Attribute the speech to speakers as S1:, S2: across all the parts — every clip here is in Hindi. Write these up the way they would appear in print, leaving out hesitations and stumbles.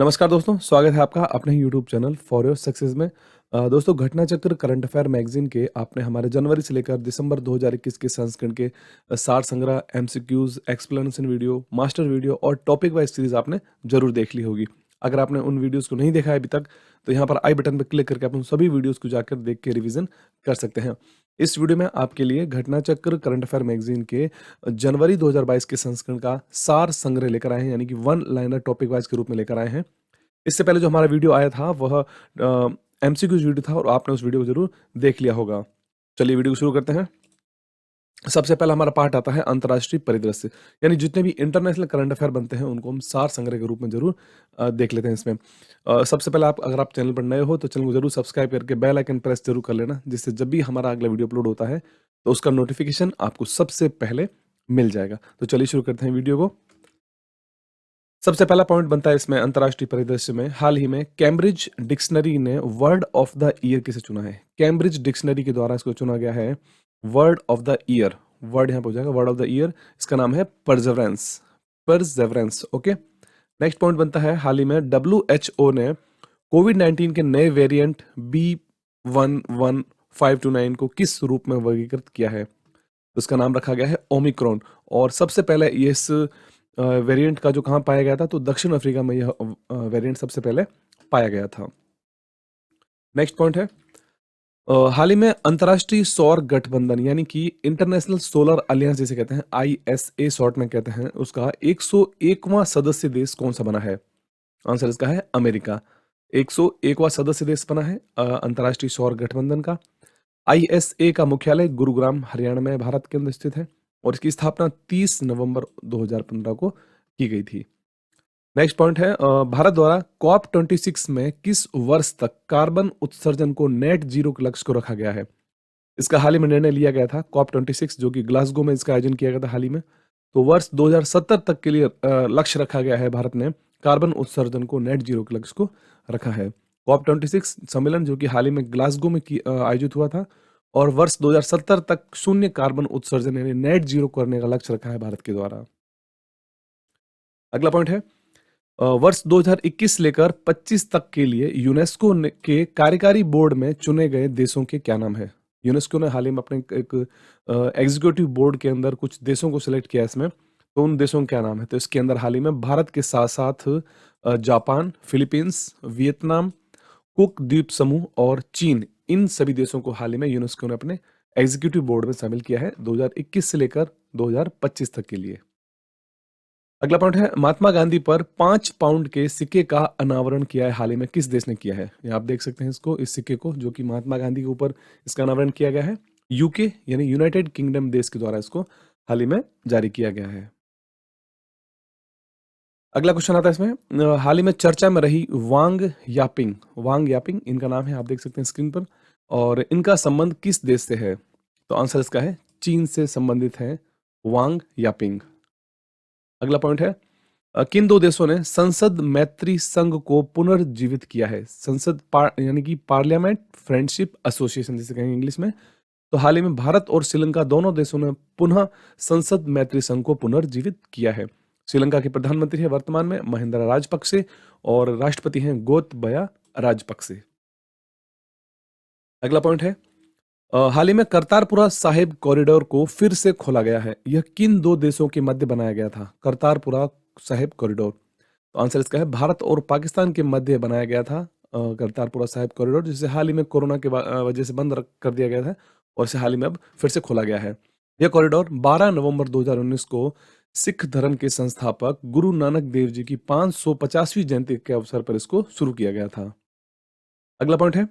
S1: नमस्कार दोस्तों, स्वागत है आपका अपने YouTube channel for your success में। दोस्तों, घटना चक्र करंट अफेयर मैगजीन के आपने हमारे जनवरी से लेकर दिसंबर 2021 के संस्करण के सार संग्रह, MCQs, explanation video, master video और टॉपिक वाइज सीरीज आपने जरूर देख ली होगी। अगर आपने उन वीडियोस को नहीं देखा है अभी तक, तो यहाँ पर आई बटन पर क्लिक करके आप उन सभी वीडियोस को जाकर देख के रिवीजन कर सकते हैं। इस वीडियो में आपके लिए घटना चक्र करंट अफेयर मैगजीन के जनवरी 2022 के संस्करण का सार संग्रह लेकर आए हैं, यानी कि वन लाइनर टॉपिक वाइज के रूप में लेकर आए हैं। इससे पहले जो हमारा वीडियो आया था वह एमसीक्यूज वीडियो था और आपने उस वीडियो को जरूर देख लिया होगा। चलिए वीडियो को शुरू करते हैं। सबसे पहला हमारा पार्ट आता है अंतर्राष्ट्रीय परिदृश्य, यानी जितने भी इंटरनेशनल करंट अफेयर बनते हैं उनको हम सार संग्रह के रूप में जरूर देख लेते हैं। इसमें सबसे पहले अगर आप चैनल पर नए हो तो चैनल को जरूर सब्सक्राइब करके बेल आइकन प्रेस जरूर कर लेना, जिससे जब भी हमारा अगला वीडियो अपलोड होता है तो उसका नोटिफिकेशन आपको सबसे पहले मिल जाएगा। तो चलिए शुरू करते हैं वीडियो को। सबसे पहला पॉइंट बनता है इसमें अंतर्राष्ट्रीय परिदृश्य में, हाल ही में कैम्ब्रिज डिक्शनरी ने वर्ड ऑफ द ईयर किसे चुना है? कैम्ब्रिज डिक्शनरी के द्वारा इसको चुना गया है word of the year. Word यहाँ पे हो जाएगा वर्ड ऑफ द ईयर, इसका नाम है Perseverance. Perseverance, okay. Next point बनता है, हाल ही में WHO ने कोविड-19 के नए वेरिएंट B11529 को किस रूप में वर्गीकृत किया है? तो इसका नाम रखा गया है ओमिक्रॉन। और सबसे पहले इस वेरिएंट का जो कहाँ पाया गया था, तो दक्षिण अफ्रीका में यह वेरिएंट सबसे पहले पाया गया था। नेक्स्ट पॉइंट है, हाल ही में अंतर्राष्ट्रीय सौर गठबंधन यानी कि इंटरनेशनल सोलर अलियंस जिसे कहते हैं, ISA शॉर्ट में कहते हैं, उसका 101वां सदस्य देश कौन सा बना है? आंसर इसका है अमेरिका। 101वां सदस्य देश बना है अंतर्राष्ट्रीय सौर गठबंधन का। ISA का मुख्यालय गुरुग्राम हरियाणा में भारत के अंदर स्थित है और इसकी स्थापना 30 नवंबर 2015 को की गई थी। नेक्स्ट पॉइंट है, भारत द्वारा COP26 में किस वर्ष तक कार्बन उत्सर्जन को नेट जीरो के लक्ष्य को रखा गया है? इसका हाल ही में निर्णय लिया गया था COP26, जो कि ग्लासगो में इसका आयोजन किया गया था हाल ही में। तो वर्ष 2070 तक के लिए लक्ष्य रखा गया है। भारत ने कार्बन उत्सर्जन को नेट जीरो के लक्ष्य को रखा है। COP26 सम्मेलन जो कि हाल ही में ग्लासगो में आयोजित हुआ था और वर्ष 2070 तक शून्य कार्बन उत्सर्जन यानी नेट जीरो करने का लक्ष्य रखा है भारत के द्वारा। अगला पॉइंट है, वर्ष 2021 लेकर 25 तक के लिए यूनेस्को के कार्यकारी बोर्ड में चुने गए देशों के क्या नाम है? यूनेस्को ने हाल ही में अपने एक एग्जीक्यूटिव बोर्ड के अंदर कुछ देशों को सिलेक्ट किया इसमें, तो उन देशों का क्या नाम है? तो इसके अंदर हाल ही में भारत के साथ साथ जापान, फिलीपींस, वियतनाम, कुक द्वीप समूह और चीन, इन सभी देशों को हाल ही में यूनेस्को ने अपने एग्जीक्यूटिव बोर्ड में शामिल किया है 2021 से लेकर 2025 तक के लिए। अगला पॉइंट है, महात्मा गांधी पर 5 पाउंड के सिक्के का अनावरण किया है हाल ही में, किस देश ने किया है? ये आप देख सकते हैं इसको, इस सिक्के को, जो कि महात्मा गांधी के ऊपर इसका अनावरण किया गया है। यूके यानी यूनाइटेड किंगडम देश के द्वारा इसको हाल ही में जारी किया गया है। अगला क्वेश्चन आता है इसमें, हाल ही में चर्चा में रही वांग यापिंग। वांग यापिंग इनका नाम है, आप देख सकते हैं स्क्रीन पर। और इनका संबंध किस देश से है? तो आंसर इसका है चीन से संबंधित है वांग यापिंग। अगला पॉइंट है, किन दो देशों ने संसद मैत्री संघ को पुनर्जीवित किया है? यानी कि पार्लियामेंट फ्रेंडशिप एसोसिएशन जिसे कहेंगे इंग्लिश में। तो हाल ही में भारत और श्रीलंका दोनों देशों ने पुनः संसद मैत्री संघ को पुनर्जीवित किया है। श्रीलंका के प्रधानमंत्री है वर्तमान में महिंद्रा राजपक्षे और राष्ट्रपति हैं गोतबया राजपक्षे। अगला पॉइंट है, हाल ही में करतारपुरा साहिब कॉरिडोर को फिर से खोला गया है। यह किन दो देशों के मध्य बनाया गया था? करतारपुरा साहिब कॉरिडोर। तो आंसर इसका है भारत और पाकिस्तान के मध्य बनाया गया था करतारपुरा साहिब कॉरिडोर, जिसे हाल ही में कोरोना के वजह से बंद कर दिया गया था और इसे हाल ही में अब फिर से खोला गया है। यह कॉरिडोर 12 नवंबर 2019 को सिख धर्म के संस्थापक गुरु नानक देव जी की 550वीं जयंती के अवसर पर इसको शुरू किया गया था। अगला पॉइंट है,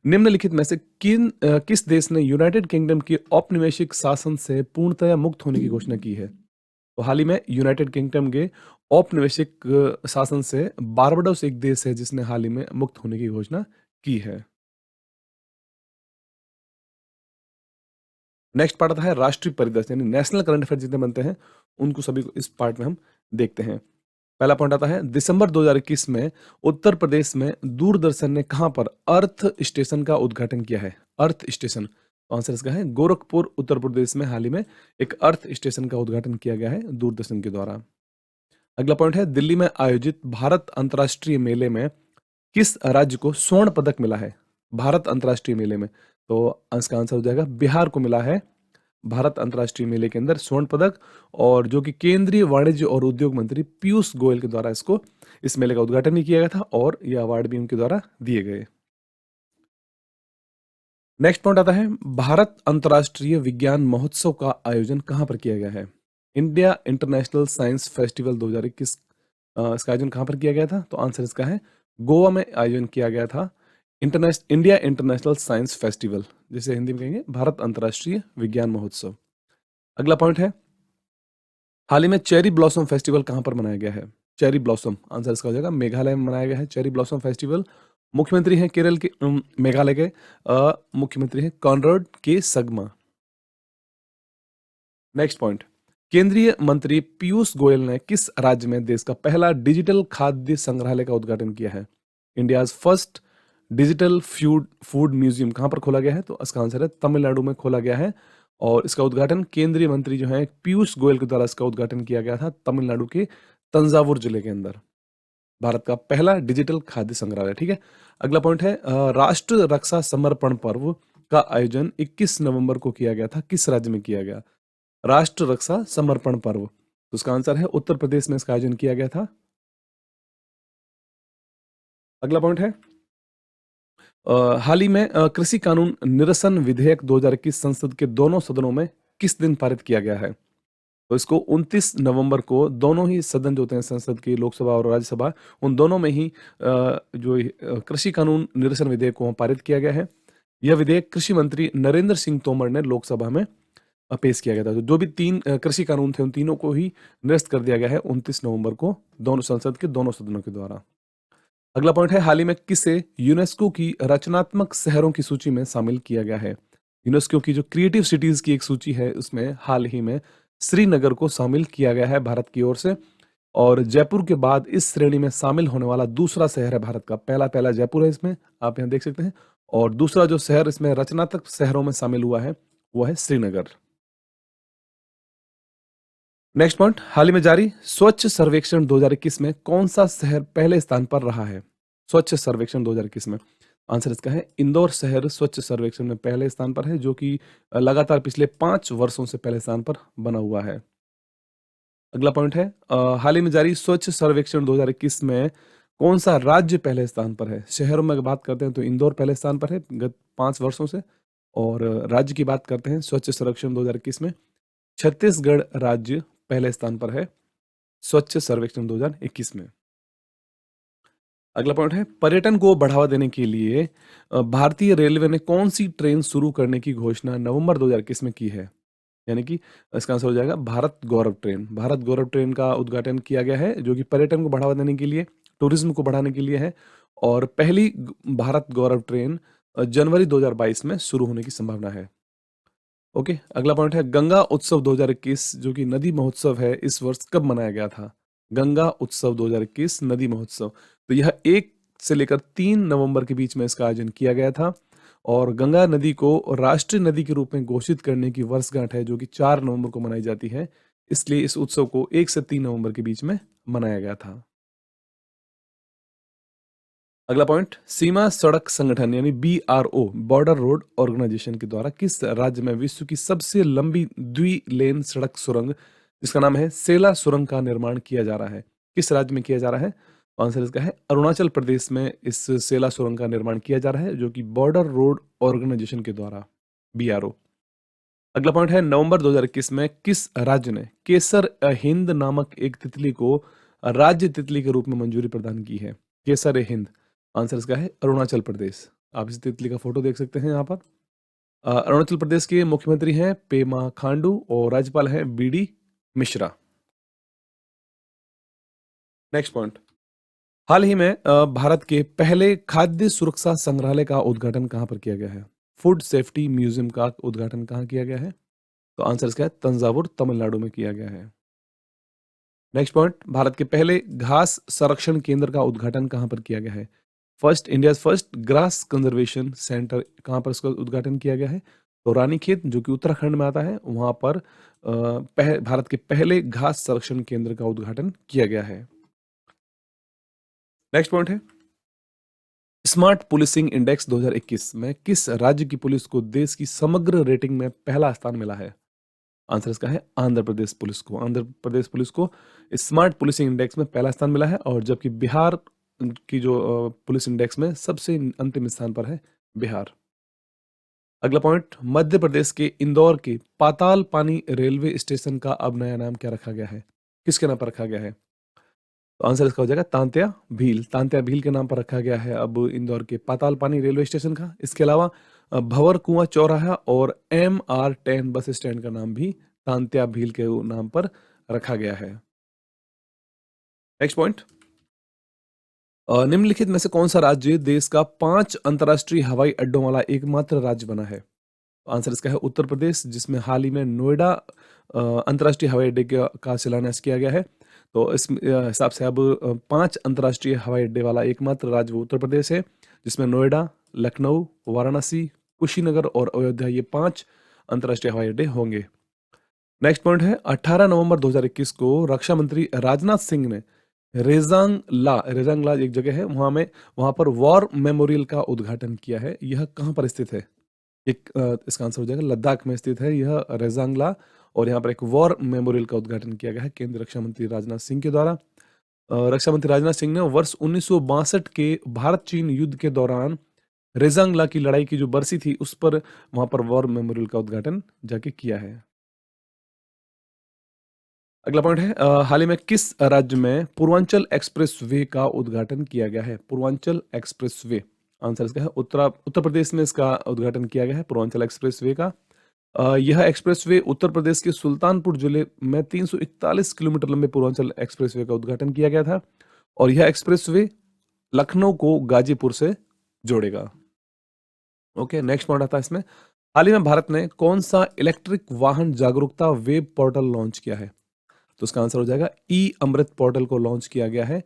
S1: निम्नलिखित में से किस देश ने यूनाइटेड किंगडम की औपनिवेशिक शासन से पूर्णतया मुक्त होने की घोषणा की है? तो हाल ही में यूनाइटेड किंगडम के औपनिवेशिक शासन से बारबाडोस एक देश है जिसने हाल ही में मुक्त होने की घोषणा की है। नेक्स्ट पार्ट आता है राष्ट्रीय परिदृश्य, यानी नेशनल करंट अफेयर जितने बनते हैं उनको सभी को इस पार्ट में हम देखते हैं। पहला पॉइंट आता है, दिसंबर 2021 में उत्तर प्रदेश में दूरदर्शन ने कहां पर अर्थ स्टेशन का उद्घाटन किया है? अर्थ स्टेशन, आंसर इसका है गोरखपुर उत्तर प्रदेश में हाल ही में एक अर्थ स्टेशन का उद्घाटन किया गया है दूरदर्शन के द्वारा। अगला पॉइंट है, दिल्ली में आयोजित भारत अंतर्राष्ट्रीय मेले में किस राज्य को स्वर्ण पदक मिला है? भारत अंतर्राष्ट्रीय मेले में, तो इसका आंसर हो जाएगा बिहार को मिला है भारत अंतर्राष्ट्रीय मेले के अंदर स्वर्ण पदक। और जो कि केंद्रीय वाणिज्य और उद्योग मंत्री पीयूष गोयल के द्वारा इसको इस मेले का उद्घाटन भी किया गया था और यह अवार्ड भी उनके द्वारा दिए गए। नेक्स्ट पॉइंट आता है, भारत अंतर्राष्ट्रीय विज्ञान महोत्सव का आयोजन कहां पर किया गया है? इंडिया इंटरनेशनल साइंस फेस्टिवल 2021, इसका आयोजन कहां पर किया गया था? तो आंसर इसका है गोवा में आयोजन किया गया था इंडिया इंटरनेशनल साइंस फेस्टिवल, जिसे हिंदी में कहेंगे भारत अंतर्राष्ट्रीय विज्ञान महोत्सव। अगला पॉइंट है, हाल ही में चेरी ब्लॉसम फेस्टिवल कहां पर मनाया गया है? चेरी ब्लॉसम, आंसर इसका हो जाएगा मेघालय में मनाया गया है चेरी ब्लॉसम फेस्टिवल। मुख्यमंत्री हैं केरल के मेघालय के मुख्यमंत्री हैं कॉनराड के संगमा। नेक्स्ट पॉइंट, केंद्रीय मंत्री पीयूष गोयल ने किस राज्य में देश का पहला डिजिटल खाद्य संग्रहालय का उद्घाटन किया है? India's first digital food food museum कहां पर खोला गया है? तो इसका आंसर है तमिलनाडु में खोला गया है और इसका उद्घाटन केंद्रीय मंत्री जो है पीयूष गोयल के द्वारा इसका उद्घाटन किया गया था तमिलनाडु के तंजावुर जिले के अंदर। भारत का पहला डिजिटल खाद्य संग्रहालय। ठीक है, अगला पॉइंट है, राष्ट्र रक्षा समर्पण पर्व का आयोजन 21 नवंबर को किया गया था, किस राज्य में किया गया? राष्ट्र रक्षा समर्पण पर्व, तो उसका आंसर है उत्तर प्रदेश में इसका आयोजन किया गया था। अगला पॉइंट है, हाल ही में कृषि कानून निरसन विधेयक 2021 संसद के दोनों सदनों में किस दिन पारित किया गया है? तो इसको 29 नवंबर को दोनों ही सदन जो होते हैं संसद की, लोकसभा और राज्यसभा, उन दोनों में ही कृषि कानून निरसन विधेयक को पारित किया गया है। यह विधेयक कृषि मंत्री नरेंद्र सिंह तोमर ने लोकसभा में पेश किया गया था। तो जो भी तीन कृषि कानून थे उन तीनों को ही निरस्त कर दिया गया है 29 नवंबर को दोनों संसद के दोनों सदनों के द्वारा। अगला पॉइंट है, हाल ही में किसे यूनेस्को की रचनात्मक शहरों की सूची में शामिल किया गया है? यूनेस्को की जो क्रिएटिव सिटीज की एक सूची है उसमें हाल ही में श्रीनगर को शामिल किया गया है भारत की ओर से। और जयपुर के बाद इस श्रेणी में शामिल होने वाला दूसरा शहर है भारत का, पहला जयपुर है इसमें, आप यहाँ देख सकते हैं। और दूसरा जो शहर इसमें रचनात्मक शहरों में शामिल हुआ है वो है श्रीनगर। नेक्स्ट पॉइंट, हाल ही में जारी स्वच्छ सर्वेक्षण 2021 में कौन सा शहर पहले स्थान पर रहा है? स्वच्छ सर्वेक्षण 2021 में आंसर इसका है इंदौर शहर स्वच्छ सर्वेक्षण में पहले स्थान पर है, जो कि लगातार पिछले 5 वर्षों से पहले स्थान पर बना हुआ है। अगला पॉइंट है, हाल ही में जारी स्वच्छ सर्वेक्षण 2021 में कौन सा राज्य पहले स्थान पर है? शहरों में बात करते हैं तो इंदौर पहले स्थान पर है गत 5 वर्षों से। और राज्य की बात करते हैं स्वच्छ सर्वेक्षण 2021 में छत्तीसगढ़ राज्य पहले स्थान पर है स्वच्छ सर्वेक्षण 2021 में। अगला पॉइंट है, पर्यटन को बढ़ावा देने के लिए भारतीय रेलवे ने कौन सी ट्रेन शुरू करने की घोषणा नवंबर 2021 में की है? यानी कि इसका आंसर हो जाएगा भारत गौरव ट्रेन। भारत गौरव ट्रेन का उद्घाटन किया गया है जो कि पर्यटन को बढ़ावा देने के लिए, टूरिज्म को बढ़ाने के लिए है। और पहली भारत गौरव ट्रेन जनवरी 2022 में शुरू होने की संभावना है। ओके, अगला पॉइंट है, गंगा उत्सव 2021 जो कि नदी महोत्सव है, इस वर्ष कब मनाया गया था? गंगा उत्सव 2021 नदी महोत्सव, तो यह 1 से लेकर 3 नवंबर के बीच में इसका आयोजन किया गया था। और गंगा नदी को राष्ट्रीय नदी के रूप में घोषित करने की वर्षगांठ है जो कि 4 नवंबर को मनाई जाती है, इसलिए इस उत्सव को 1 से 3 नवंबर के बीच में मनाया गया था। अगला पॉइंट, सीमा सड़क संगठन यानी BRO, बॉर्डर रोड ऑर्गेनाइजेशन के द्वारा किस राज्य में विश्व की सबसे लंबी द्वि-लेन सड़क सुरंग जिसका नाम है सेला सुरंग का निर्माण किया जा रहा है? किस राज्य में किया जा रहा है? आंसर इसका है अरुणाचल प्रदेश में इस सेला सुरंग का निर्माण किया जा रहा है जो कि बॉर्डर रोड ऑर्गेनाइजेशन के द्वारा, BRO। अगला पॉइंट है, नवंबर 2021 में किस राज्य ने केसर हिंद नामक एक तितली को राज्य तितली के रूप में मंजूरी प्रदान की है? केसर हिंद, आंसर इसका है अरुणाचल प्रदेश। आप इस तितली का फोटो देख सकते हैं यहाँ पर। अरुणाचल प्रदेश के मुख्यमंत्री हैं पेमा खांडू और राज्यपाल हैं BD मिश्रा। नेक्स्ट पॉइंट, हाल ही में भारत के पहले खाद्य सुरक्षा संग्रहालय का उद्घाटन कहाँ पर किया गया है? फूड सेफ्टी म्यूजियम का उद्घाटन कहाँ किया गया है? तो आंसर इसका है तंजावुर तमिलनाडु में किया गया है। नेक्स्ट पॉइंट, भारत के पहले घास संरक्षण केंद्र का उद्घाटन कहाँ पर किया गया है? India first grass conservation centre, कहाँ पर इसका उद्घाटन किया गया है? तो रानीखेत जो कि उत्तराखंड में आता है, वहाँ पर भारत के पहले घास संरक्षण केंद्र का उद्घाटन किया गया है। नेक्स्ट पॉइंट है, स्मार्ट पुलिसिंग इंडेक्स 2021 में किस राज्य की पुलिस को देश की समग्र रेटिंग में पहला स्थान मिला है? आंसर इसका है आंध्र प्रदेश पुलिस को। आंध्र प्रदेश पुलिस को स्मार्ट पुलिसिंग इंडेक्स में पहला स्थान मिला है, और जबकि बिहार की जो पुलिस इंडेक्स में सबसे अंतिम स्थान पर है बिहार। अगला पॉइंट, मध्य प्रदेश के इंदौर के पाताल पानी रेलवे स्टेशन का अब नया नाम क्या रखा गया है? किसके नाम पर रखा गया है? तो आंसर इसका हो जाएगा तांत्या भील। तांत्या भील के नाम पर रखा गया है अब इंदौर के पाताल पानी रेलवे स्टेशन का। इसके अलावा भंवर कुआं चौराहा और MR10 बस स्टैंड का नाम भी तांत्या भील के नाम पर रखा गया है। नेक्स्ट पॉइंट, निम्नलिखित में से कौन सा राज्य देश का 5 अंतर्राष्ट्रीय हवाई अड्डों वाला एकमात्र राज्य बना है? आंसर इसका है उत्तर प्रदेश, जिसमें हाल ही में नोएडा अंतर्राष्ट्रीय हवाई अड्डे का शिलान्यास किया गया है। तो इस हिसाब से अब 5 अंतर्राष्ट्रीय हवाई अड्डे वाला एकमात्र राज्य वो उत्तर प्रदेश है, जिसमें नोएडा, लखनऊ, वाराणसी, कुशीनगर और अयोध्या, ये 5 अंतर्राष्ट्रीय हवाई अड्डे होंगे। नेक्स्ट पॉइंट है, 18 नवंबर 2021 को रक्षा मंत्री राजनाथ सिंह ने रेजांगला एक जगह है, वहां पर वॉर मेमोरियल का उद्घाटन किया है। यह कहां पर स्थित है? इसका आंसर हो जाएगा लद्दाख में स्थित है यह रेजांगला, और यहाँ पर एक वॉर मेमोरियल का उद्घाटन किया गया है केंद्रीय रक्षा मंत्री राजनाथ सिंह के द्वारा। रक्षा मंत्री राजनाथ सिंह ने वर्ष 1962 के भारत चीन युद्ध के दौरान रेजांगला की लड़ाई की जो बरसी थी, उस पर वहां पर वॉर मेमोरियल का उद्घाटन जाके किया है। अगला पॉइंट है, हाल ही में किस राज्य में पूर्वांचल एक्सप्रेस वे का उद्घाटन किया गया है? पूर्वांचल एक्सप्रेस वे, आंसर इसका है उत्तर प्रदेश में इसका उद्घाटन किया गया है पूर्वांचल एक्सप्रेस वे का। यह एक्सप्रेस वे उत्तर प्रदेश के सुल्तानपुर जिले में 341 किलोमीटर लंबे पूर्वांचल एक्सप्रेस वे का उद्घाटन किया गया था, और यह एक्सप्रेस वे लखनऊ को गाजीपुर से जोड़ेगा। ओके, नेक्स्ट पॉइंट आता है इसमें, हाल ही में भारत ने कौन सा इलेक्ट्रिक वाहन जागरूकता वेब पोर्टल लॉन्च किया है? तो इसका आंसर हो जाएगा ई अमृत पोर्टल को लॉन्च किया गया है।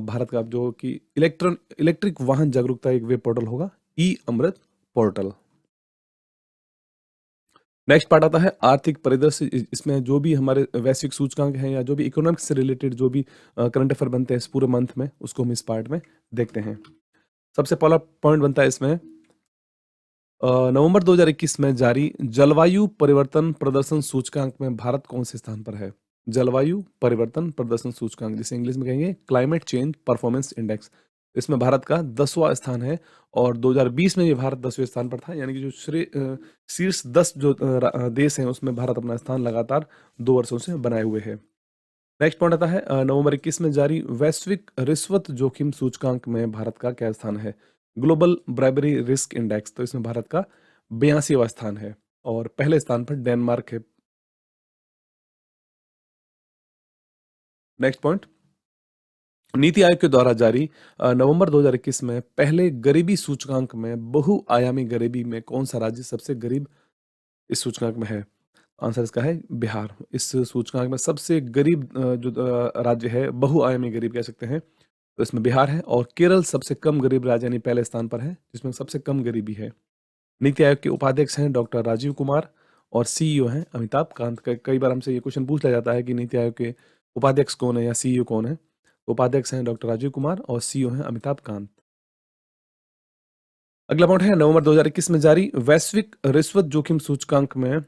S1: भारत का जो कि इलेक्ट्रिक वाहन जागरूकता एक वेब पोर्टल होगा, ई अमृत पोर्टल। नेक्स्ट पार्ट आता है आर्थिक परिदृश्य। इसमें जो भी हमारे वैश्विक सूचकांक हैं या जो भी इकोनॉमिक्स से रिलेटेड जो भी करंट अफेयर बनते हैं इस पूरे मंथ में, उसको हम इस पार्ट में देखते हैं। सबसे पहला पॉइंट बनता है इसमें, नवंबर 2021 में जारी जलवायु परिवर्तन प्रदर्शन सूचकांक में भारत कौन से स्थान पर है? जलवायु परिवर्तन प्रदर्शन सूचकांक, जिसे इंग्लिश में कहेंगे क्लाइमेट चेंज परफॉर्मेंस इंडेक्स, इसमें भारत का 10वां स्थान है, और 2020 में ये भारत 10वें स्थान पर था। यानी कि जो शीर्ष 10 जो देश हैं उसमें भारत अपना स्थान लगातार 2 वर्षों से बनाए हुए है। नेक्स्ट पॉइंट आता है, नवंबर 21 में जारी वैश्विक रिश्वत जोखिम सूचकांक में भारत का क्या स्थान है? ग्लोबल ब्राइबरी रिस्क इंडेक्स, तो इसमें भारत का 82वां स्थान है, और पहले स्थान पर डेनमार्क है। नेक्स्ट पॉइंट, नीति आयोग के द्वारा जारी नवंबर 2021 में पहले गरीबी सूचकांक में बहुआयामी गरीबी में कौन सा राज्य सबसे गरीब इस सूचकांक में है? आंसर इसका है बिहार। इस सूचकांक में सबसे गरीब जो राज्य है, बहुआयामी गरीब कह सकते हैं, तो इसमें बिहार है, और केरल सबसे कम गरीब राज्य यानी पहले स्थान पर है, जिसमें सबसे कम गरीबी है। नीति आयोग के उपाध्यक्ष हैं डॉक्टर राजीव कुमार, और सीईओ हैं अमिताभ कांत। कई बार हमसे ये क्वेश्चन पूछ लिया जाता है कि नीति आयोग के उपाध्यक्ष कौन है या सीईओ कौन है? उपाध्यक्ष हैं डॉक्टर राजीव कुमार और सीईओ हैं अमिताभ कांत। अगला पॉइंट है, नवंबर 2021 में जारी वैश्विक रिश्वत जोखिम सूचकांक में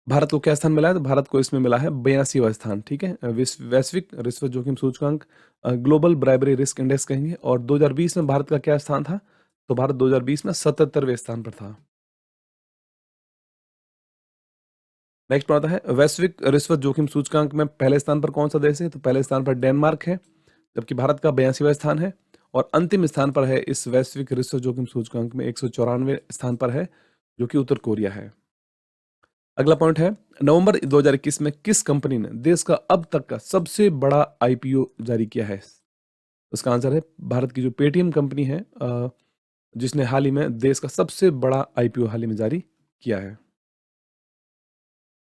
S1: भारत को क्या स्थान मिला है? तो भारत को इसमें मिला है 82वां स्थान। ठीक है, वैश्विक रिश्वत जोखिम सूचकांक ग्लोबल ब्राइबरी रिस्क इंडेक्स कहेंगे, और 2020 में भारत का क्या स्थान था? तो भारत 2020 में 77वें स्थान पर था। नेक्स्ट आता है, वैश्विक रिश्वत जोखिम सूचकांक में पहले स्थान पर कौन सा देश है? तो पहले स्थान पर डेनमार्क है, जबकि भारत का 82वां स्थान है, और अंतिम स्थान पर है इस वैश्विक रिश्वत जोखिम सूचकांक में 194वें स्थान पर है, जो कि उत्तर कोरिया है। अगला पॉइंट है, नवंबर 2021 में किस कंपनी ने देश का अब तक का सबसे बड़ा आईपीओ जारी किया है? उसका आंसर है भारत की जो पेटीएम कंपनी है, जिसने हाल ही में देश का सबसे बड़ा आईपीओ हाल ही में जारी किया है।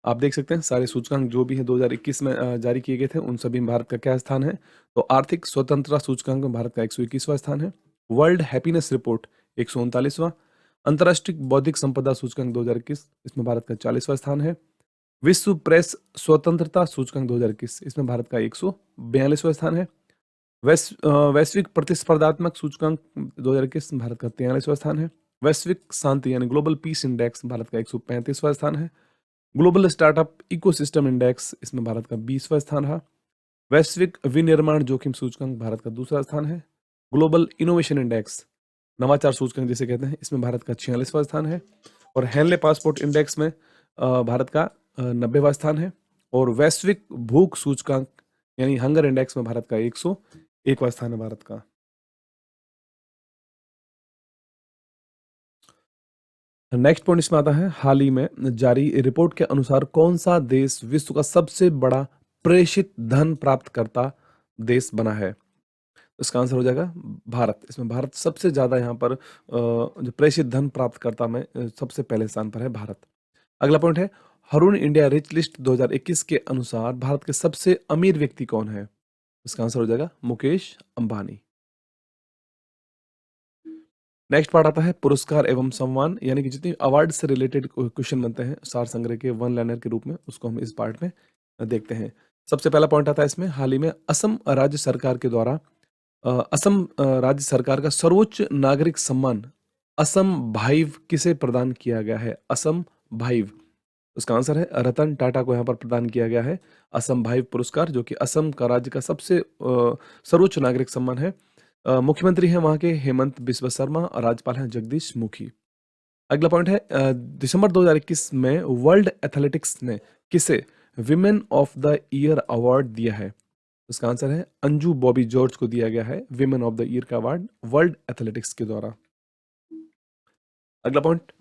S1: आप देख सकते हैं सारे सूचकांक जो भी है 2021 में जारी किए गए थे, उन सभी में भारत का क्या स्थान है? तो आर्थिक स्वतंत्रता सूचकांक में भारत का 121वां स्थान है। वर्ल्ड हैप्पीनेस रिपोर्ट 139वां, अंतर्राष्ट्रीय बौद्धिक संपदा सूचकांक 2021, इसमें भारत का 40वां स्थान है। विश्व प्रेस स्वतंत्रता सूचकांक 2021, इसमें भारत का 142वां स्थान है। वैश्विक प्रतिस्पर्धात्मक सूचकांक 2021, भारत का 43वां स्थान है। वैश्विक शांति यानी ग्लोबल पीस इंडेक्स, भारत का 135वां स्थान है। ग्लोबल स्टार्टअप इकोसिस्टम इंडेक्स, इसमें भारत का 20वां स्थान रहा। वैश्विक विनिर्माण जोखिम सूचकांक, भारत का दूसरा स्थान है। ग्लोबल इनोवेशन इंडेक्स, नवाचार सूचकांक जिसे कहते हैं, इसमें भारत का 46वां स्थान है। और हेनले पासपोर्ट इंडेक्स में भारत का 90वां स्थान है। और वैश्विक भूख सूचकांक यानी हंगर इंडेक्स में भारत का 101वां स्थान है भारत का। नेक्स्ट पॉइंट इसमें आता है, हाल ही में जारी रिपोर्ट के अनुसार कौन सा देश विश्व का सबसे बड़ा प्रेषित धन प्राप्तकर्ता देश बना है? इसका आंसर हो जाएगा भारत। इसमें भारत सबसे ज्यादा यहाँ पर जो प्रेषित धन प्राप्तकर्ता में सबसे पहले स्थान पर है भारत। अगला पॉइंट है, हरून इंडिया रिच लिस्ट 2021 के अनुसार भारत के सबसे अमीर व्यक्ति कौन है? इसका आंसर हो जाएगा मुकेश अंबानी। नेक्स्ट पार्ट आता है पुरस्कार एवं सम्मान, यानी कि जितनी अवार्ड से रिलेटेड क्वेश्चन बनते हैं सार संग्रह के वन लाइनर के रूप में, उसको हम इस पार्ट में देखते हैं। सबसे पहला पॉइंट आता है इसमें, हाल ही में असम राज्य सरकार के द्वारा असम राज्य सरकार का सर्वोच्च नागरिक सम्मान असम भाइव किसे प्रदान किया गया है? असम भाइव, उसका आंसर है रतन टाटा को यहाँ पर प्रदान किया गया है असम भाइव पुरस्कार, जो कि असम का राज्य का सबसे सर्वोच्च नागरिक सम्मान है। मुख्यमंत्री हैं वहाँ के हेमंत बिस्वा शर्मा और राज्यपाल हैं जगदीश मुखी। अगला पॉइंट है, दिसंबर 2021 में वर्ल्ड एथलेटिक्स ने किसे women of the year award दिया है? उसका आंसर है अंजू बॉबी जॉर्ज को दिया गया है विमेन ऑफ द ईयर का अवार्ड वर्ल्ड एथलेटिक्स के द्वारा। अगला पॉइंट,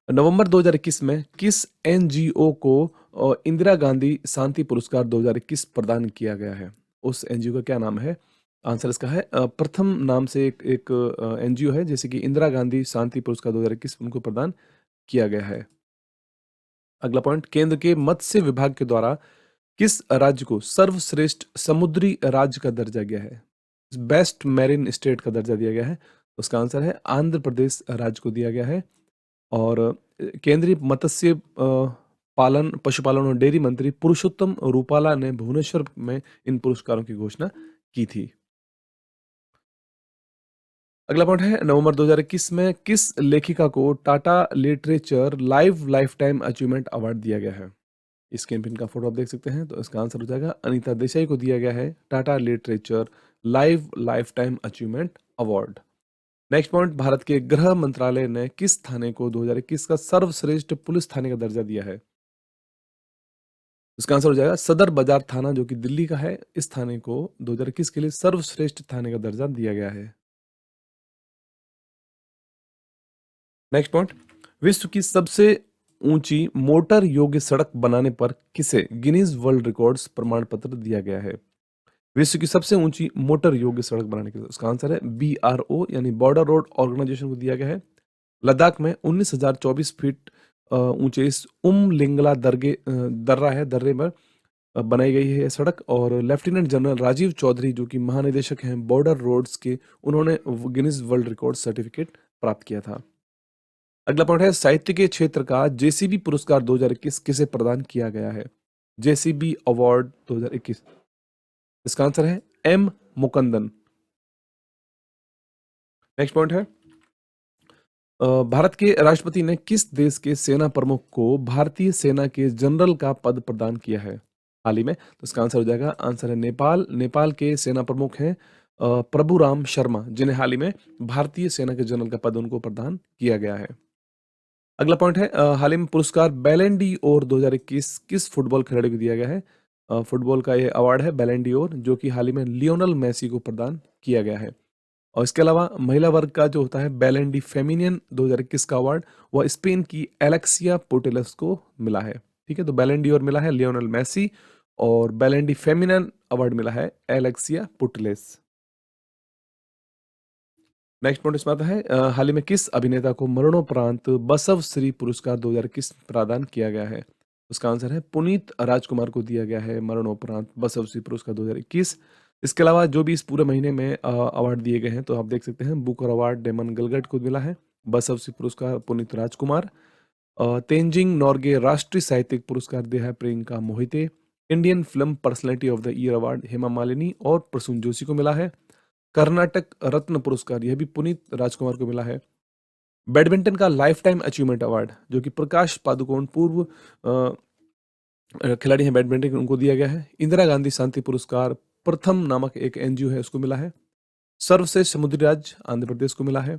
S1: नवंबर 2021 में किस एनजीओ को इंदिरा गांधी शांति पुरस्कार 2021 प्रदान किया गया है? उस एनजीओ का क्या नाम है? आंसर इसका है प्रथम नाम से एक एनजीओ है, जैसे कि इंदिरा गांधी शांति पुरस्कार 2021 उनको प्रदान किया गया है। अगला पॉइंट, केंद्र के मत्स्य विभाग के द्वारा किस राज्य को सर्वश्रेष्ठ समुद्री राज्य का दर्जा गया है? बेस्ट मैरिन स्टेट का दर्जा दिया गया है। उसका आंसर है आंध्र प्रदेश राज्य को दिया गया है। और केंद्रीय मत्स्य पालन पशुपालन और डेयरी मंत्री पुरुषोत्तम रूपाला ने भुवनेश्वर में इन पुरस्कारों की घोषणा की थी। अगला पॉइंट है, नवंबर 2021 में किस लेखिका को Tata literature life time achievement award दिया गया है? इस कैंपेन का फोटो आप देख सकते हैं, तो इसका आंसर हो जाएगा अनीता देसाई को दिया गया है Tata literature life time achievement award. Next point, Bharat के गृह मंत्रालय ने किस थाने को 2021 का सर्वश्रेष्ठ पुलिस थाने का दर्जा दिया है? इसका आंसर हो जाएगा सदर बाजार थाना, जो कि दिल्ली का है। इस थाने को 2021 के लिए सर्वश्रेष्ठ थाने का दर्जा दिया गया है। नेक्स्ट पॉइंट, विश्व की सबसे ऊंची मोटर योग्य सड़क बनाने पर किसे गिनीज वर्ल्ड रिकॉर्ड्स प्रमाण पत्र दिया गया है? विश्व की सबसे ऊंची मोटर योग्य सड़क बनाने के लिए, उसका आंसर है BRO यानी बॉर्डर रोड ऑर्गेनाइजेशन को दिया गया है। लद्दाख में 19,024 फीट ऊंचे इस लिंगला दर्रे में बनाई गई है यह सड़क। और लेफ्टिनेंट जनरल राजीव चौधरी, जो कि महानिदेशक हैं बॉर्डर रोड्स के, उन्होंने गिनीज वर्ल्ड रिकॉर्ड सर्टिफिकेट प्राप्त किया था। अगला पॉइंट है, साहित्य के क्षेत्र का JCB पुरस्कार 2021 किसे प्रदान किया गया है? JCB अवार्ड 2021, इसका आंसर है M मुकुंदन। नेक्स्ट पॉइंट है, भारत के राष्ट्रपति ने किस देश के सेना प्रमुख को भारतीय सेना के जनरल का पद प्रदान किया है हाल ही में? तो इसका आंसर हो जाएगा, आंसर है नेपाल। नेपाल के सेना प्रमुख हैं प्रभुराम शर्मा, जिन्हें हाल ही में भारतीय सेना के जनरल का पद उनको प्रदान किया गया है। अगला पॉइंट है, हाल ही में पुरस्कार बैलन डी और 2021 किस फुटबॉल खिलाड़ी को दिया गया है? फुटबॉल का ये अवार्ड है बैलन डी और, जो कि हाल ही में लियोनल मेसी को प्रदान किया गया है। और इसके अलावा महिला वर्ग का जो होता है बैलन डी फेमिनियन 2021 का अवार्ड, वह स्पेन की एलेक्सिया पुटेलस को मिला है। ठीक है, तो बैलन डी और मिला है लियोनल मेसी और बैलन डी फेमिनियन अवार्ड मिला है एलेक्सिया पुटेलस। नेक्स्ट पॉइंट इसमें आता है, हाल ही में किस अभिनेता को मरणोपरांत बसव श्री पुरस्कार 2021 प्रदान किया गया है? उसका आंसर है पुनीत राजकुमार को दिया गया है मरणोपरांत बसव श्री पुरस्कार 2021। इसके अलावा जो भी इस पूरे महीने में अवार्ड दिए गए हैं, तो आप देख सकते हैं बुकर अवार्ड डेमन गलगट को मिला है, बसवसी पुरस्कार पुनीत राजकुमार। तेंजिंग नॉर्गे राष्ट्रीय साहित्यिक पुरस्कार दिया है Priyanka Mohite. Indian film personality of the year award Hema Malini और प्रसून जोशी को मिला है। कर्नाटक रत्न पुरस्कार यह भी पुनीत राजकुमार को मिला है। बैडमिंटन का लाइफ टाइम अचीवमेंट अवार्ड जो कि प्रकाश पादुकोण पूर्व खिलाड़ी हैं बैडमिंटन, उनको दिया गया है। इंदिरा गांधी शांति पुरस्कार प्रथम नामक एक एनजीओ है उसको मिला है। सर्वश्रेष्ठ समुद्री राज्य आंध्र प्रदेश को मिला है।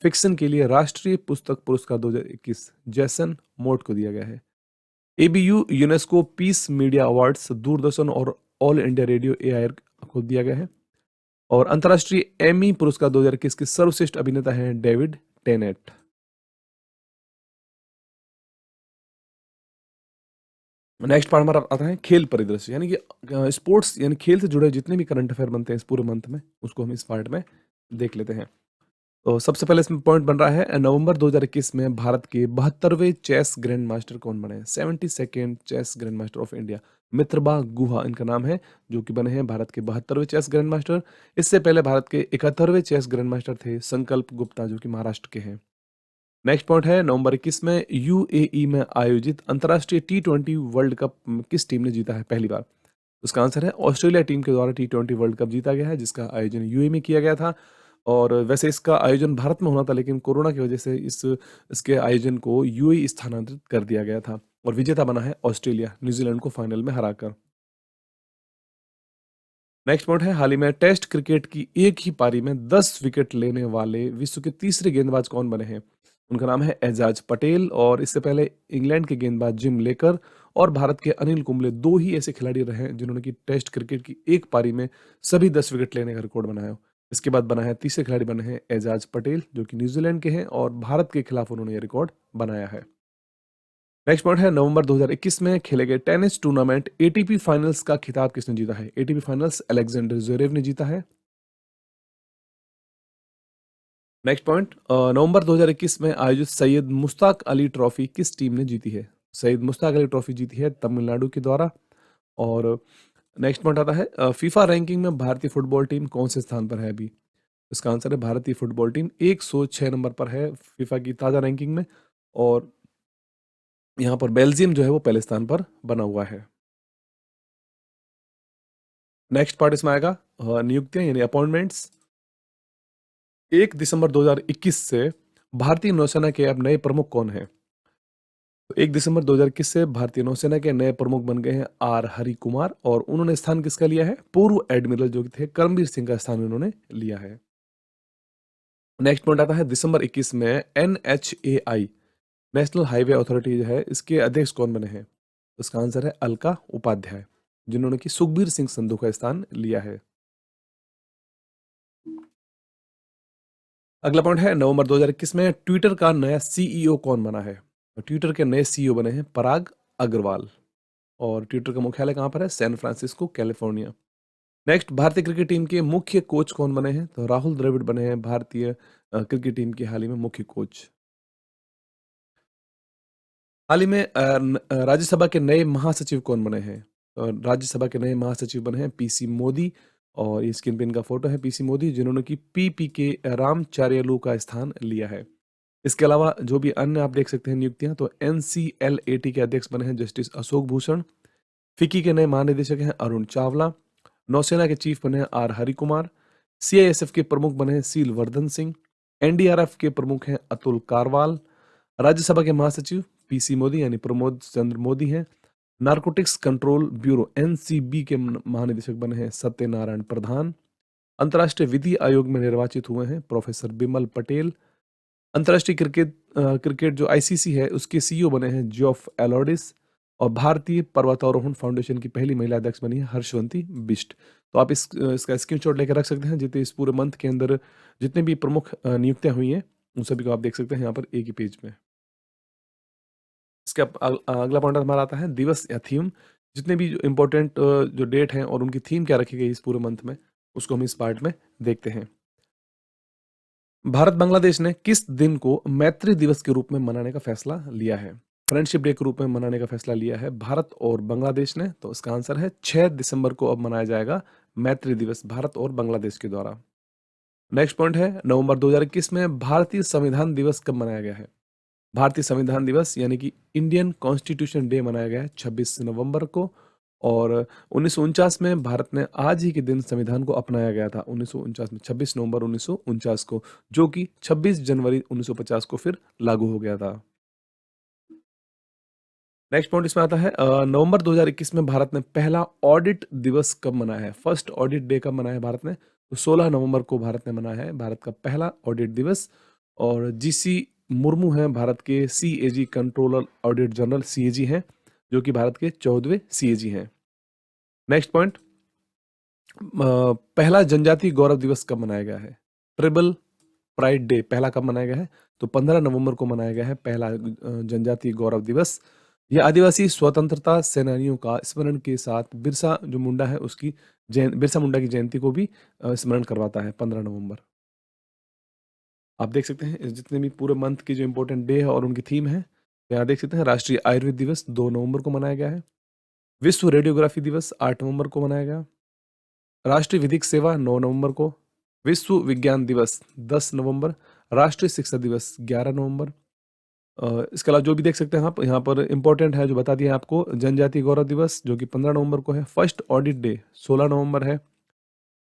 S1: फिक्शन के लिए राष्ट्रीय पुस्तक पुरस्कार 2021 जैसन मोट को दिया गया है। ABU UNESCO peace media awards Doordarshan और ऑल इंडिया रेडियो एआईआर को दिया गया है। और अंतर्राष्ट्रीय एमी पुरस्कार 2021 के सर्वश्रेष्ठ अभिनेता हैं डेविड टेनेट। नेक्स्ट पार्ट हमारा आता है खेल परिदृश्य, यानी कि स्पोर्ट्स यानी खेल से जुड़े जितने भी करंट अफेयर बनते हैं इस पूरे मंथ में, उसको हम इस पार्ट में देख लेते हैं। तो सबसे पहले इसमें पॉइंट बन रहा है, नवंबर 2021 में भारत के 72वें चेस ग्रैंड मास्टर कौन बने हैं? 72nd chess grand master of India Mitrabha Guha इनका नाम है, जो कि बने हैं भारत के 72वें चेस ग्रैंड मास्टर। इससे पहले भारत के 71वें चेस ग्रैंड मास्टर थे संकल्प गुप्ता, जो कि महाराष्ट्र के हैं। नेक्स्ट पॉइंट है, नवंबर 21 में यूएई में आयोजित अंतर्राष्ट्रीय T20 वर्ल्ड कप किस टीम ने जीता है पहली बार? उसका आंसर है ऑस्ट्रेलिया टीम के द्वारा T20 वर्ल्ड कप जीता गया है, जिसका आयोजन यूएई में किया गया था। और वैसे इसका आयोजन भारत में होना था, लेकिन कोरोना की वजह से इसके आयोजन को यूएई स्थानांतरित कर दिया गया था और विजेता बना है ऑस्ट्रेलिया, न्यूजीलैंड को फाइनल में हराकर। नेक्स्ट पॉइंट है, हाल ही में टेस्ट क्रिकेट की एक ही पारी में 10 विकेट लेने वाले विश्व के तीसरे गेंदबाज कौन बने हैं? उनका नाम है एजाज पटेल। और इससे पहले इंग्लैंड के गेंदबाज जिम लेकर और भारत के अनिल कुंबले दो ही ऐसे खिलाड़ी रहे हैं जिन्होंने की टेस्ट क्रिकेट की एक पारी में सभी 10 विकेट लेने का रिकॉर्ड बनाया। इसके बाद बना है तीसरे खिलाड़ी बने हैं एजाज पटेल, जो कि न्यूजीलैंड के हैं और भारत के खिलाफ उन्होंने ये रिकॉर्ड बनाया है। नेक्स्ट पॉइंट है, नवंबर 2021 में खेले गए टेनिस टूर्नामेंट एटीपी फाइनल्स का खिताब किसने जीता है? एटीपी फाइनल्स अलेक्जेंडर ज्वेरेव ने जीता है। नेक्स्ट पॉइंट, नवंबर 2021 में आयोजित सैयद मुश्ताक अली ट्रॉफी किस टीम ने जीती है? सैयद मुश्ताक अली ट्रॉफी जीती है तमिलनाडु के द्वारा। और नेक्स्ट पॉइंट आता है, फीफा रैंकिंग में भारतीय फुटबॉल टीम कौन से स्थान पर है अभी? इसका आंसर है भारतीय फुटबॉल टीम 106 नंबर पर है फीफा की ताजा रैंकिंग में। और यहाँ पर बेल्जियम जो है वो पहले स्थान पर बना हुआ है। नेक्स्ट पार्ट इसमें आएगा नियुक्तियां यानी अपॉइंटमेंट्स। 1 दिसंबर 2021 से भारतीय नौसेना के अब नए प्रमुख कौन हैं? तो 1 दिसंबर 2021 से भारतीय नौसेना के नए प्रमुख बन गए हैं आर हरि कुमार। और उन्होंने स्थान किसका लिया है? पूर्व एडमिरल जो थे करमबीर सिंह का स्थान उन्होंने लिया है। नेक्स्ट पॉइंट आता है, दिसंबर 21 में NHAI नेशनल हाईवे अथॉरिटी जो है इसके अध्यक्ष कौन बने हैं? उसका आंसर है अलका उपाध्याय, जिन्होंने कि सुखबीर सिंह संधू का स्थान लिया है। अगला पॉइंट है, नवंबर 2021 में ट्विटर का नया सीईओ कौन बना है? तो ट्विटर के नए सीईओ बने हैं पराग अग्रवाल। और ट्विटर का मुख्यालय कहाँ पर है? San Francisco California. नेक्स्ट, भारतीय क्रिकेट टीम के मुख्य कोच कौन बने हैं? तो राहुल द्रविड़ बने हैं भारतीय क्रिकेट टीम के हाल ही में मुख्य कोच। हाल ही में राज्यसभा के नए महासचिव कौन बने हैं? राज्यसभा के नए महासचिव बने हैं पीसी मोदी। और ये स्क्रीन पे इनका फोटो है पीसी मोदी, जिन्होंने कि पीपी के रामचार्यलू का स्थान लिया है। इसके अलावा जो भी अन्य आप देख सकते हैं नियुक्तियां, तो एनसीएलएटी के अध्यक्ष बने हैं जस्टिस अशोक भूषण। फिक्की के नए महानिदेशक हैं अरुण चावला। नौसेना के चीफ बने हैं आर हरि कुमार। सीआईएसएफ के प्रमुख बने हैं सील वर्धन सिंह। एनडीआरएफ के प्रमुख हैं अतुल कारवाल। राज्यसभा के महासचिव पीसी मोदी यानी प्रमोद चंद्र मोदी हैं। नारकोटिक्स कंट्रोल ब्यूरो एनसीबी के महानिदेशक बने हैं सत्यनारायण प्रधान। अंतर्राष्ट्रीय विधि आयोग में निर्वाचित हुए हैं प्रोफेसर बिमल पटेल। अंतर्राष्ट्रीय क्रिकेट जो आईसीसी है उसके सीईओ बने हैं जॉफ एलोडिस। और भारतीय पर्वतारोहण फाउंडेशन की पहली महिला अध्यक्ष बनी है हर्षवंती बिष्ट। तो आप इसका स्क्रीनशॉट लेकर रख सकते हैं, जितने इस पूरे मंथ के अंदर जितने भी प्रमुख नियुक्तियां हुई हैं उन सभी को आप देख सकते हैं यहाँ पर एक ही पेज में। इसका अगला पॉइंट हमारा आता है दिवस या थीम। जितने भी इंपॉर्टेंट जो डेट हैं और उनकी थीम क्या रखी गई इस पूरे मंथ में, उसको हम इस पार्ट में देखते हैं। भारत बांग्लादेश ने किस दिन को मैत्री दिवस के रूप में मनाने का फैसला लिया है? फ्रेंडशिप डे के रूप में मनाने का फैसला लिया है भारत और बांग्लादेश ने। तो इसका आंसर है 6 दिसंबर को अब मनाया जाएगा मैत्री दिवस भारत और बांग्लादेश के द्वारा। नेक्स्ट पॉइंट है नवंबर 2021 में भारतीय संविधान दिवस कब मनाया गया है? भारतीय संविधान दिवस यानी कि इंडियन कॉन्स्टिट्यूशन डे मनाया गया है 26 नवंबर को। और 1949 में भारत ने आज ही के दिन संविधान को अपनाया गया था, 1949 में 26 नवंबर 1949 को, जो कि 26 जनवरी 1950 को फिर लागू हो गया था। नेक्स्ट पॉइंट इसमें आता है नवंबर 2021 में भारत ने पहला ऑडिट दिवस कब मनाया है? फर्स्ट ऑडिट डे कब मनाया है भारत ने? तो 16 नवंबर को भारत ने मनाया है भारत का पहला ऑडिट दिवस। और जीसी मुर्मू हैं भारत के CAG controller audit general CAG हैं, जो कि भारत के 14वें सीएजी हैं। नेक्स्ट पॉइंट, पहला जनजातीय गौरव दिवस कब मनाया गया है? ट्रिबल प्राइड डे पहला कब मनाया गया है? तो 15 नवंबर को मनाया गया है पहला जनजातीय गौरव दिवस। यह आदिवासी स्वतंत्रता सेनानियों का स्मरण के साथ बिरसा जो मुंडा है उसकी बिरसा मुंडा की जयंती को भी स्मरण करवाता है 15 नवंबर। आप देख सकते हैं इस जितने भी पूरे मंथ की जो इंपॉर्टेंट डे है और उनकी थीम है, तो यहाँ देख सकते हैं राष्ट्रीय आयुर्वेद दिवस 2 नवंबर को मनाया गया है। विश्व रेडियोग्राफी दिवस 8 नवंबर को मनाया गया। राष्ट्रीय विधिक सेवा 9 नवंबर को। विश्व विज्ञान दिवस 10 नवंबर। राष्ट्रीय शिक्षा दिवस 11 नवंबर। इसके अलावा जो भी देख सकते हैं आप यहाँ पर इंपॉर्टेंट है जो बता दिया है आपको, जनजातीय गौरव दिवस जो कि 15 नवंबर को है। फर्स्ट ऑडिट डे 16 नवंबर है।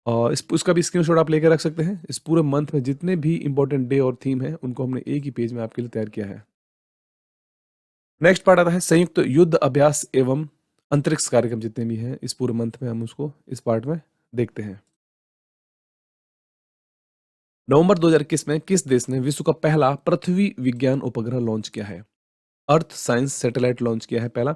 S1: और उसका भी स्क्रीनशॉट आप लेकर रख सकते हैं। इस पूरे मंथ में जितने भी इंपॉर्टेंट डे और थीम है उनको हमने एक ही पेज में आपके लिए तैयार किया है। नेक्स्ट पार्ट आता है संयुक्त युद्ध अभ्यास एवं अंतरिक्ष कार्यक्रम जितने भी हैं इस पूरे मंथ में हम उसको इस पार्ट में देखते हैं। नवंबर 2021 में किस देश ने विश्व का पहला पृथ्वी विज्ञान उपग्रह लॉन्च किया है? अर्थ साइंस सैटेलाइट लॉन्च किया है पहला।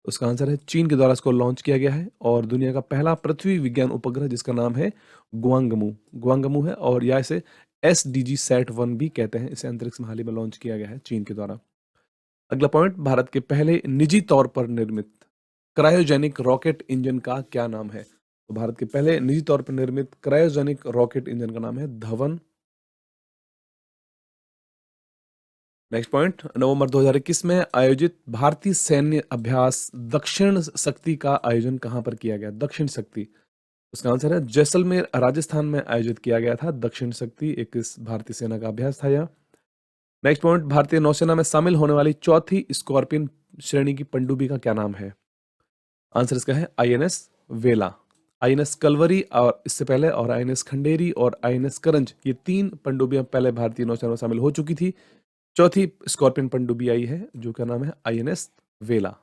S1: उसका आंसर है चीन के द्वारा इसको लॉन्च किया गया है। और दुनिया का पहला पृथ्वी विज्ञान उपग्रह जिसका नाम है गुआंगमू गुआंगमू है। और या इसे SDG-SAT-1 भी कहते हैं। इसे अंतरिक्ष में हाल ही में लॉन्च किया गया है चीन के द्वारा। अगला पॉइंट, भारत के पहले निजी तौर पर निर्मित क्रायोजेनिक रॉकेट इंजन का क्या नाम है? तो भारत के पहले निजी तौर पर निर्मित क्रायोजेनिक रॉकेट इंजन का नाम है धवन। नेक्स्ट पॉइंट, नवंबर 2021 में आयोजित भारतीय सैन्य अभ्यास दक्षिण शक्ति का आयोजन कहां पर किया गया? दक्षिण शक्ति, उसका आंसर है जैसलमेर राजस्थान में आयोजित किया गया था दक्षिण शक्ति, एक इस भारतीय सेना का अभ्यास था यह। नेक्स्ट पॉइंट, भारतीय नौसेना में शामिल होने वाली चौथी स्कॉर्पियन श्रेणी की पनडुब्बी का क्या नाम है? आंसर इसका है INS वेला। INS कलवरी और इससे पहले, और INS खंडेरी और INS करंज, ये 3 पनडुब्बियां पहले भारतीय नौसेना में शामिल हो चुकी थी। चौथी स्कॉर्पियन पनडुब्बी आई है जो का नाम है INS वेला।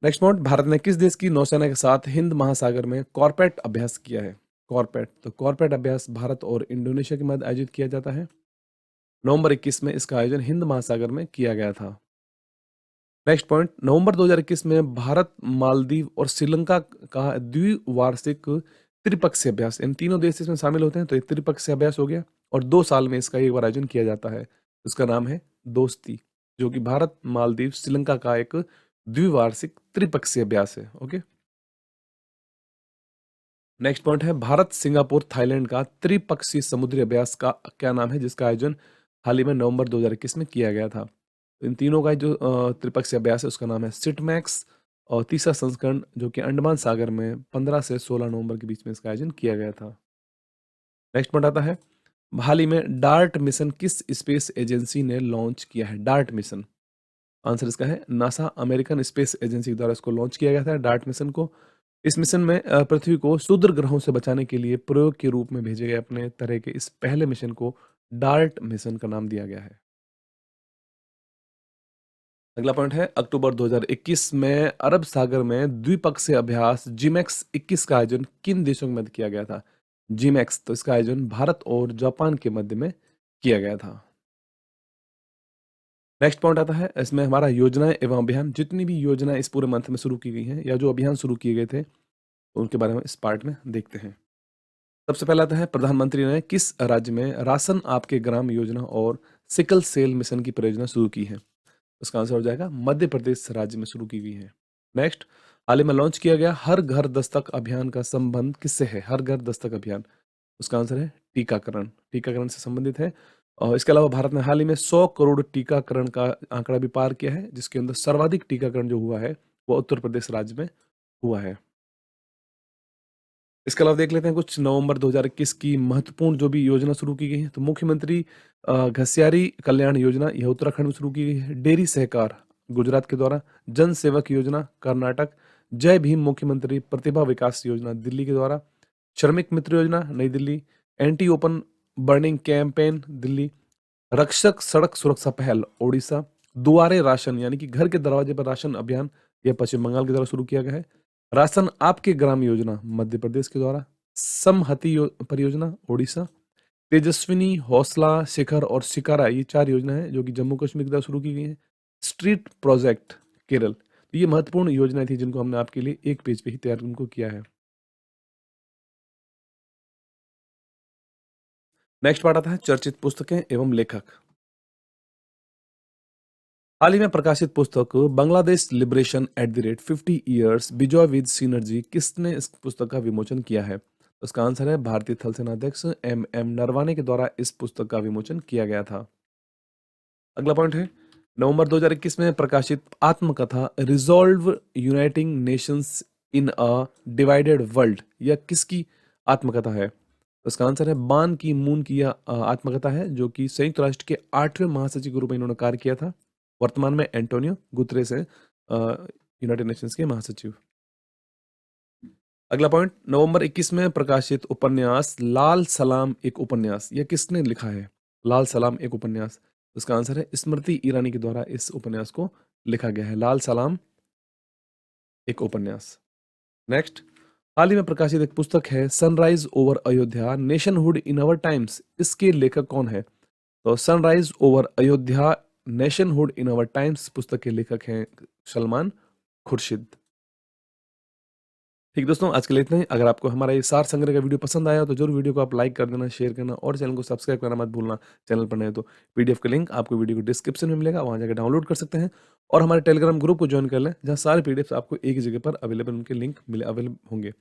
S1: नेक्स्ट पॉइंट, भारत ने किस देश की नौसेना के साथ हिंद महासागर में कॉर्पेट अभ्यास किया है? कॉर्पेट, तो कॉर्पेट अभ्यास भारत और इंडोनेशिया के मध्य आयोजित किया जाता है। नवंबर 21 में इसका आयोजन हिंद महासागर में किया गया था। नेक्स्ट पॉइंट, नवंबर 2021 में भारत, मालदीव और श्रीलंका का द्विवार्षिक त्रिपक्षीय अभ्यास, इन तीनों देश इसमें शामिल होते हैं, तो ये त्रिपक्षीय अभ्यास हो गया। और 2 साल में इसका एक बार आयोजन किया जाता है। उसका नाम है दोस्ती, जो कि भारत, मालदीव, श्रीलंका का एक द्विवार्षिक त्रिपक्षीय अभ्यास है। ओके। नेक्स्ट पॉइंट है भारत, सिंगापुर, थाईलैंड का त्रिपक्षीय समुद्री अभ्यास का क्या नाम है, जिसका आयोजन हाल ही में नवंबर 2021 में किया गया था। इन तीनों का जो त्रिपक्षीय अभ्यास है उसका नाम है सिटमैक्स। और तीसरा संस्करण जो कि अंडमान सागर में 15 से 16 नवंबर के बीच में इसका आयोजन किया गया था। नेक्स्ट पॉइंट आता है हाल ही में डार्ट मिशन किस स्पेस एजेंसी ने लॉन्च किया है? डार्ट मिशन, आंसर इसका है नासा, अमेरिकन स्पेस एजेंसी द्वारा इसको लॉन्च किया गया था डार्ट मिशन को। इस मिशन में पृथ्वी को क्षुद्र ग्रहों से बचाने के लिए प्रयोग के रूप में भेजे गए अपने तरह के इस पहले मिशन को डार्ट मिशन का नाम दिया गया है। अगला पॉइंट है अक्टूबर 2021 में अरब सागर में द्विपक्षीय अभ्यास जिमेक्स 21 का आयोजन किन देशों के मध्य किया गया था? जिमेक्स, तो इसका आयोजन भारत और जापान के मध्य में किया गया था। नेक्स्ट पॉइंट आता है इसमें हमारा योजनाएं एवं अभियान, जितनी भी योजनाएं इस पूरे मंथ में शुरू की गई हैं या जो अभियान शुरू किए गए थे उनके बारे में इस पार्ट में देखते हैं। सबसे पहला आता है प्रधानमंत्री ने किस राज्य में राशन आपके ग्राम योजना और सिकल सेल मिशन की परियोजना शुरू की है? उसका आंसर हो जाएगा मध्य प्रदेश राज्य में शुरू की गई है। नेक्स्ट, हाल ही में लॉन्च किया गया हर घर दस्तक अभियान का संबंध किससे है? हर घर दस्तक अभियान, उसका आंसर है टीकाकरण, टीकाकरण से संबंधित है। और इसके अलावा भारत ने हाल ही में 100 करोड़ टीकाकरण का आंकड़ा भी पार किया है, जिसके अंदर सर्वाधिक टीकाकरण जो हुआ है वो उत्तर प्रदेश राज्य में हुआ है। इसके अलावा देख लेते हैं कुछ नवंबर 2021 की महत्वपूर्ण जो भी योजना शुरू की गई है। तो मुख्यमंत्री घसियारी कल्याण योजना यह उत्तराखंड में शुरू की गई है। डेयरी सहकार गुजरात के द्वारा, जन सेवक योजना कर्नाटक, जय भीम मुख्यमंत्री प्रतिभा विकास योजना दिल्ली के द्वारा, श्रमिक मित्र योजना नई Delhi, anti open burning campaign Delhi, रक्षक सड़क सुरक्षा पहल ओडिशा, दुआरे राशन यानी कि घर के दरवाजे पर राशन अभियान यह पश्चिम बंगाल की द्वारा शुरू किया गया है। राशन आपके ग्राम योजना मध्य प्रदेश के द्वारा, समहति परियोजना ओडिशा, तेजस्विनी, हौसला, शिखर और शिकारा ये 4 योजना है जो कि जम्मू कश्मीर की तरफ शुरू की गई हैं। स्ट्रीट प्रोजेक्ट केरल, तो ये महत्वपूर्ण योजनाएँ थी जिनको हमने आपके लिए एक पेज पे ही तैयार उनको किया है। नेक्स्ट पार्ट आता है चर्चित पुस्तकें एवं लेखक। हाल ही में प्रकाशित पुस्तक Bangladesh liberation at the rate 50 years Bijoy with synergy किसने इस पुस्तक का विमोचन किया है? तो इसका आंसर है भारतीय थल सेनाध्यक्ष एम नरवाने के द्वारा इस पुस्तक का विमोचन किया गया था। अगला पॉइंट है नवंबर 2021 में प्रकाशित आत्मकथा रिजॉल्व यूनाइटिंग नेशंस इन अ डिवाइडेड वर्ल्ड यह किसकी आत्मकथा है? तो इसका आंसर है बान की मून की यह आत्मकथा है जो कि संयुक्त राष्ट्र के 8वें महासचिव के रूप में इन्होंने कार्य किया था। वर्तमान में एंटोनियो गुतरेस है यूनाइटेड नेशंस के महासचिव। अगला पॉइंट नवंबर 21 में प्रकाशित उपन्यास लाल सलाम एक उपन्यास यह किसने लिखा है? लाल सलाम एक उपन्यास, उसका आंसर है स्मृति ईरानी के द्वारा इस उपन्यास को लिखा गया है। लाल सलाम एक उपन्यास। नेक्स्ट हाल ही में प्रकाशित एक पुस्तक है सनराइज ओवर अयोध्या नेशनहुड इन अवर टाइम्स इसके लेखक कौन है? तो सनराइज ओवर अयोध्या नेशनहुड इन अवर टाइम्स पुस्तक के लेखक हैं सलमान खुर्शीद। ठीक दोस्तों आज के लिए इतना ही। अगर आपको हमारा ये सार संग्रह का वीडियो पसंद आया तो जरूर वीडियो को आप लाइक कर देना, शेयर करना और चैनल को सब्सक्राइब करना मत भूलना। चैनल पर नए तो पीडीएफ का लिंक आपको वीडियो को डिस्क्रिप्शन में मिलेगा, वहां जाकर डाउनलोड कर सकते हैं और हमारे टेलीग्राम ग्रुप को ज्वाइन कर लें जहाँ सारे पीडीएफ आपको एक ही जगह पर अवेलेबल उनके लिंक मिले अवेलेबल होंगे।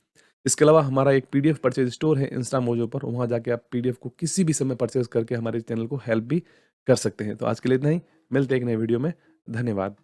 S1: इसके अलावा हमारा एक पीडीएफ परचेज स्टोर है इंस्टा मोजो पर, वहां जाके आप पीडीएफ को किसी भी समय परचेज करके हमारे चैनल को हेल्प भी कर सकते हैं। तो आज के लिए इतना ही, मिलते हैं एक नए वीडियो में। धन्यवाद।